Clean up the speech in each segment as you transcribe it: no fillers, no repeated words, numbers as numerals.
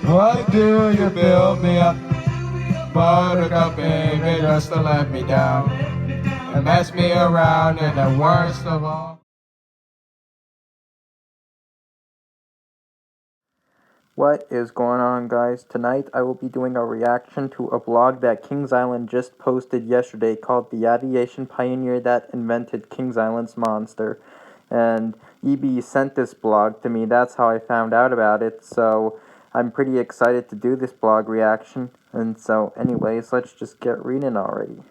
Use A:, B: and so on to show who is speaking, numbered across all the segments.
A: Why do you build me up? Buttercup, baby, just to let me down and mess me around, and the worst of all.
B: What is going on, guys? Tonight I will be doing a reaction to a blog that Kings Island just posted yesterday called The Aviation Pioneer That Invented Kings Island's Monster. And EB sent this blog to me. That's how I found out about it. So I'm pretty excited to do this blog reaction. And so anyways, let's just get reading already.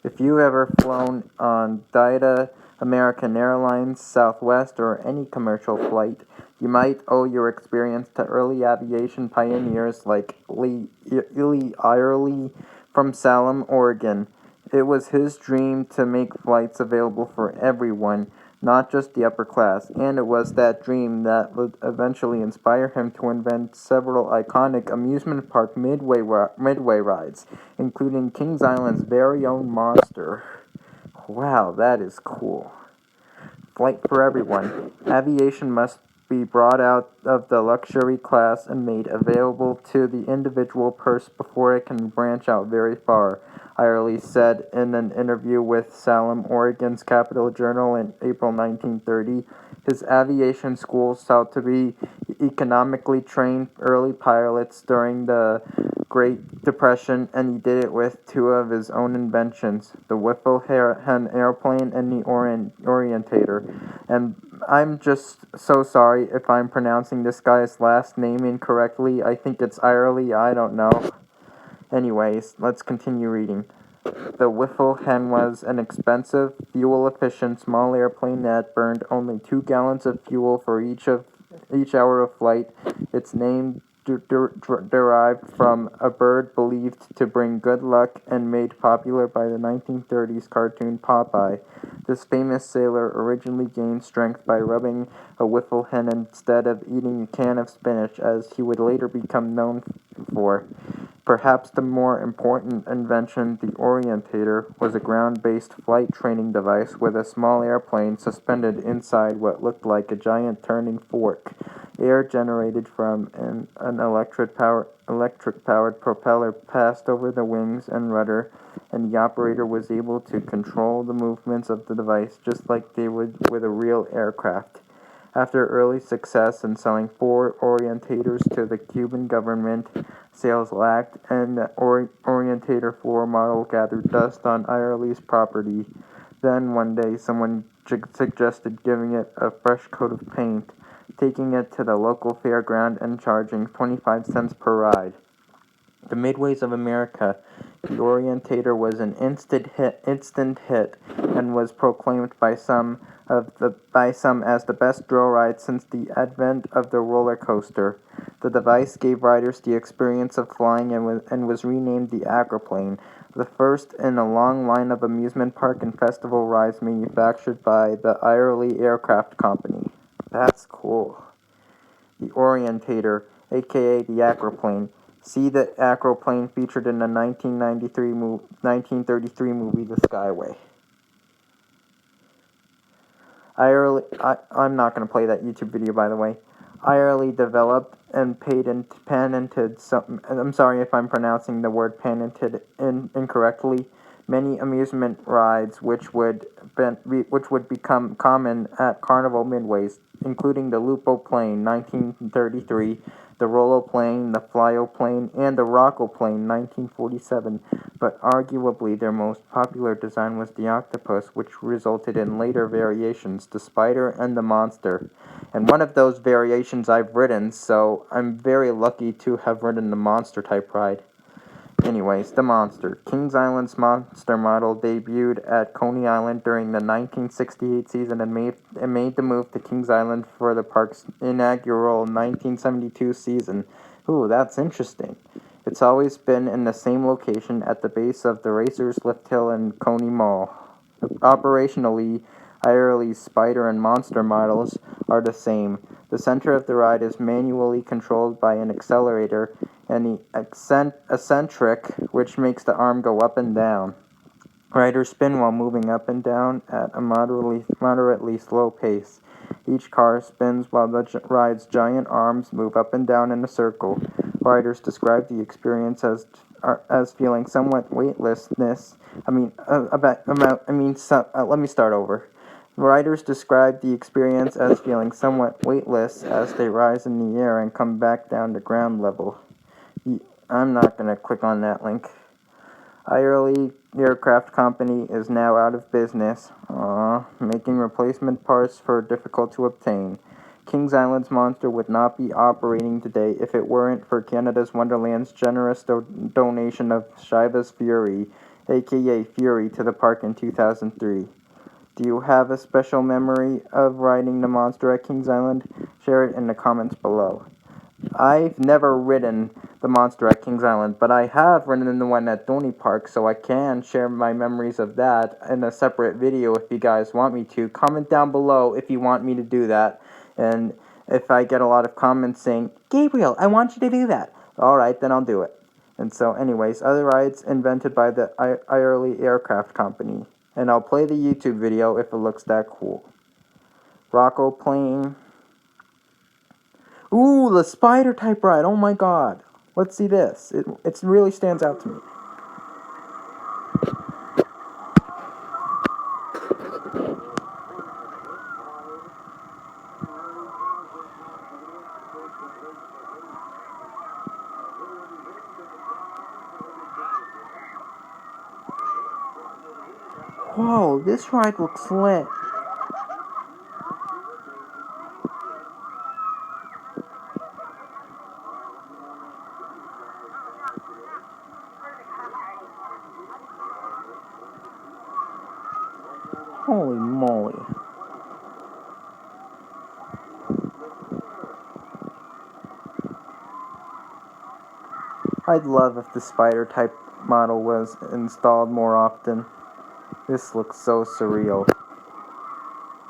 B: If you've ever flown on Delta, American Airlines, Southwest, or any commercial flight, you might owe your experience to early aviation pioneers like Lee Irely from Salem, Oregon. It was his dream to make flights available for everyone, not just the upper class, and it was that dream that would eventually inspire him to invent several iconic amusement park midway rides, including Kings Island's very own Monster. Wow, that is cool. Flight for everyone. Aviation must be brought out of the luxury class and made available to the individual purse before it can branch out very far, Irely said in an interview with Salem, Oregon's Capital Journal in April 1930. His aviation school sought to be economically trained early pilots during the Great Depression, and he did it with two of his own inventions, the Whifflehan airplane and the Orientator. And I'm just so sorry if I'm pronouncing this guy's last name incorrectly. I think it's Irely, I don't know. Anyways, let's continue reading. The Whifflehan was an expensive, fuel-efficient small airplane that burned only 2 gallons of fuel for each hour of flight. Its name derived from a bird believed to bring good luck and made popular by the 1930s cartoon Popeye. This famous sailor originally gained strength by rubbing a Whifflehan instead of eating a can of spinach, as he would later become known for. Perhaps the more important invention, the Orientator, was a ground-based flight training device with a small airplane suspended inside what looked like a giant turning fork. Air generated from an electric-powered propeller passed over the wings and rudder, and the operator was able to control the movements of the device just like they would with a real aircraft. After early success in selling 4 Orientators to the Cuban government, sales lagged, and the Orientator 4 model gathered dust on Irely's property. Then one day someone suggested giving it a fresh coat of paint, taking it to the local fairground and charging 25 cents per ride. The Midways of America, the Orientator was an instant hit, and was proclaimed by some as the best thrill ride since the advent of the roller coaster. The device gave riders the experience of flying and was renamed the Acroplane, the first in a long line of amusement park and festival rides manufactured by the Irely Aircraft Company. That's cool. The Orientator, aka the Acroplane. See the Acroplane featured in the 1933 movie The Skyway. I'm not going to play that YouTube video, by the way. Irely developed and patented some. I'm sorry if I'm pronouncing the word patented incorrectly. Many amusement rides which would become common at Carnival Midways, including the Lupo-plane, 1933, the Rollo-plane, the Flyo-plane, and the Rocco-plane, 1947. But arguably their most popular design was the Octopus, which resulted in later variations, the Spider and the Monster. And one of those variations I've ridden, so I'm very lucky to have ridden the Monster type ride. Anyways, the Monster. Kings Island's Monster model debuted at Coney Island during the 1968 season and made the move to Kings Island for the park's inaugural 1972 season. Ooh, that's interesting. It's always been in the same location at the base of the Racers Lift Hill and Coney Mall. Operationally, Irely's Spider and Monster models are the same. The center of the ride is manually controlled by an accelerator and the eccentric, which makes the arm go up and down. Riders spin while moving up and down at a moderately slow pace. Each car spins while the ride's giant arms move up and down in a circle. Riders describe the experience as feeling somewhat weightlessness. Let me start over. Riders describe the experience as feeling somewhat weightless as they rise in the air and come back down to ground level. I'm not going to click on that link. Airlie Aircraft Company is now out of business, making replacement parts for difficult to obtain. Kings Island's Monster would not be operating today if it weren't for Canada's Wonderland's generous donation of Shiva's Fury, aka Fury, to the park in 2003. Do you have a special memory of riding the Monster at Kings Island? Share it in the comments below. I've never ridden the Monster at Kings Island, but I have ridden the one at Donny Park, so I can share my memories of that in a separate video if you guys want me to. Comment down below if you want me to do that, and if I get a lot of comments saying, Gabriel, I want you to do that, alright, then I'll do it. And so anyways, other rides invented by the Airlie Aircraft Company, and I'll play the YouTube video if it looks that cool. Rocco plane. Ooh, the spider type ride. Oh my god. Let's see this. It really stands out to me. Whoa, this ride looks lit. Holy moly. I'd love if the spider type model was installed more often. This looks so surreal.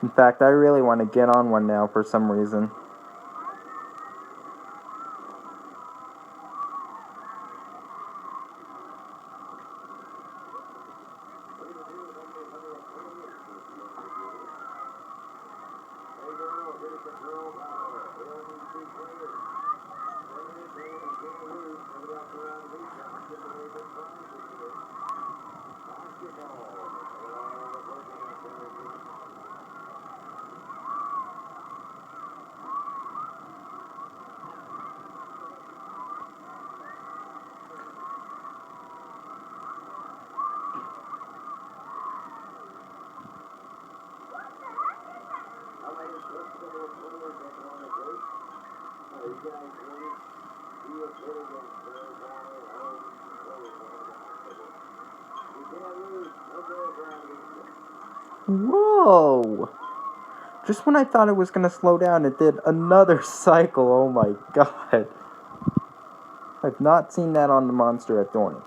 B: In fact, I really want to get on one now for some reason. Whoa! Just when I thought it was going to slow down, it did another cycle. Oh my god. I've not seen that on the Monster at Dorney.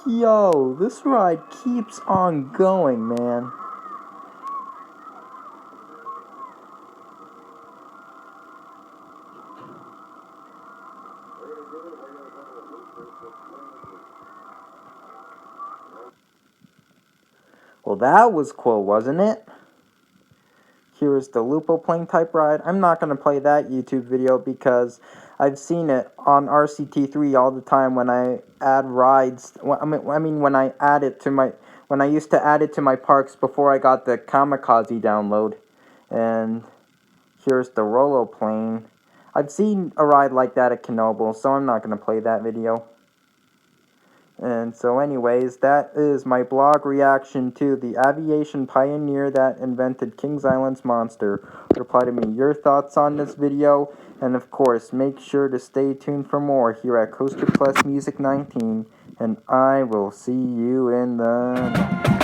B: Yo, this ride keeps on going, man. Well, that was cool, wasn't it? Here's the Lupo plane type ride. I'm not going to play that YouTube video because I've seen it on RCT3 all the time when I add rides. When I used to add it to my parks before I got the Kamikaze download. And here's the Rolo plane. I've seen a ride like that at Knoebel, so I'm not going to play that video. And so anyways, that is my blog reaction to the aviation pioneer that invented Kings Island's Monster. Reply to me your thoughts on this video, and of course, make sure to stay tuned for more here at Coaster Plus Music 19, and I will see you in the